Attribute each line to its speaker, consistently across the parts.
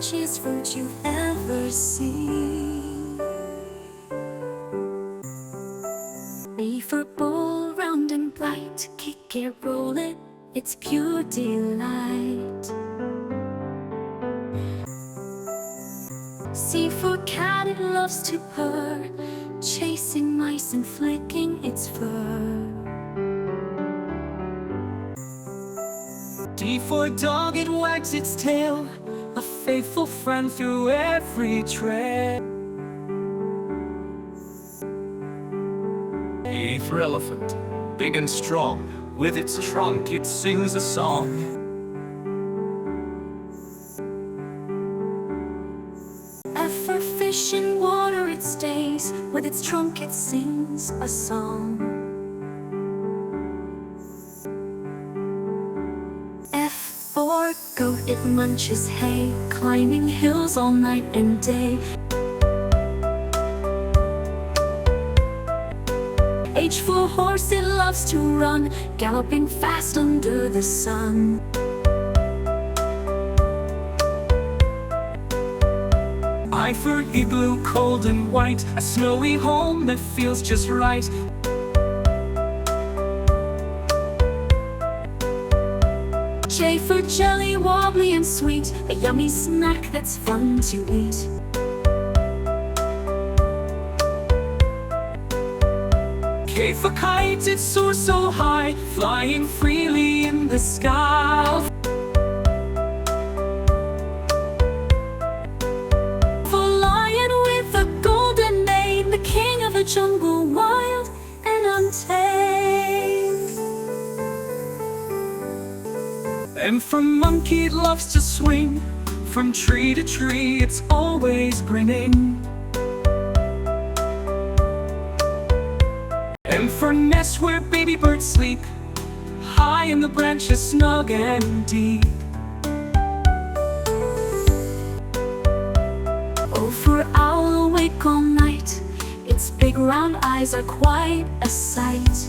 Speaker 1: crunchiest fruit you've ever seen. A for bowl, round and bright, kick it, roll it, it's pure delight. C for cat, it loves to purr, chasing mice and flicking its fur.
Speaker 2: D for dog, it wags its tail, a faithful friend through every trail. E for elephant, big and strong, with its trunk it sings a song.
Speaker 1: F for fish, in water it stays, with its trunk it sings a song. F for goat, it munches hay, climbing hills all night and day. H for horse, it loves to run, galloping fast under the sun.
Speaker 2: I for igloo, cold and white, a snowy home that feels just right.
Speaker 1: J for jelly, wobbly and sweet, a yummy snack that's fun to eat.
Speaker 2: K for kite, it soars so high, flying freely in the sky.
Speaker 1: For lion with a golden mane, the king of the jungle, wild and untamed.
Speaker 2: And for monkey, it loves to swing, from tree to tree it's always grinning. And for nest, where baby birds sleep, high in the branches, snug and deep.
Speaker 1: O for owl, awake all night, its big round eyes are quite a sight.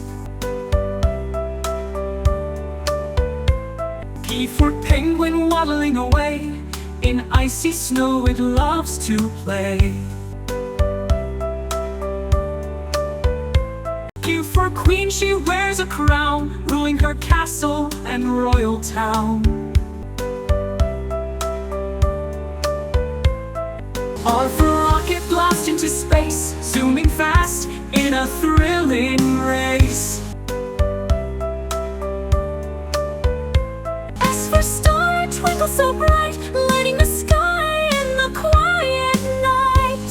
Speaker 2: P for penguin, waddling away, in icy snow it loves to play. Q for queen, she wears a crown, ruling her castle and royal town. R for rocket, blast into space, zooming fast in a thrilling race.
Speaker 1: S for star, twinkle so bright, lighting the sky in the quiet night.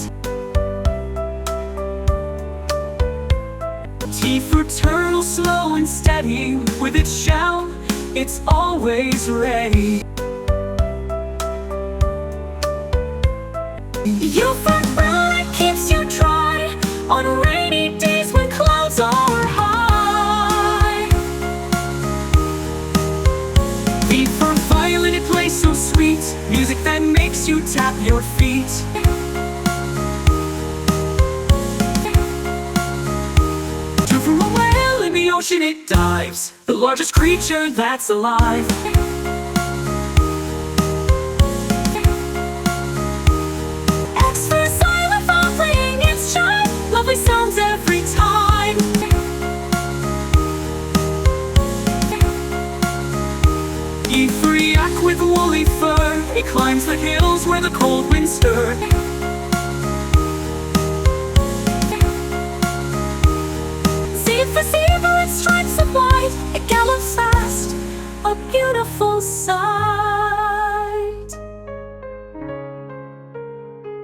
Speaker 2: T for turtle, slow and steady, with its shell it's always ready.
Speaker 1: U for umbrella, it keeps you dry on rainy days when clouds are high.
Speaker 2: V for violin, it plays so sweet, music that makes you tap your feet. T for a whale, in the ocean it dives, the largest creature that's alive.
Speaker 1: X for xylophone, playing its chime, lovely sounds every time.
Speaker 2: E for yak, with woolly fur, it climbs the hills where the cold winds stir.
Speaker 1: Z for zebra, its stripes of white, it gallops fast, a beautiful sight.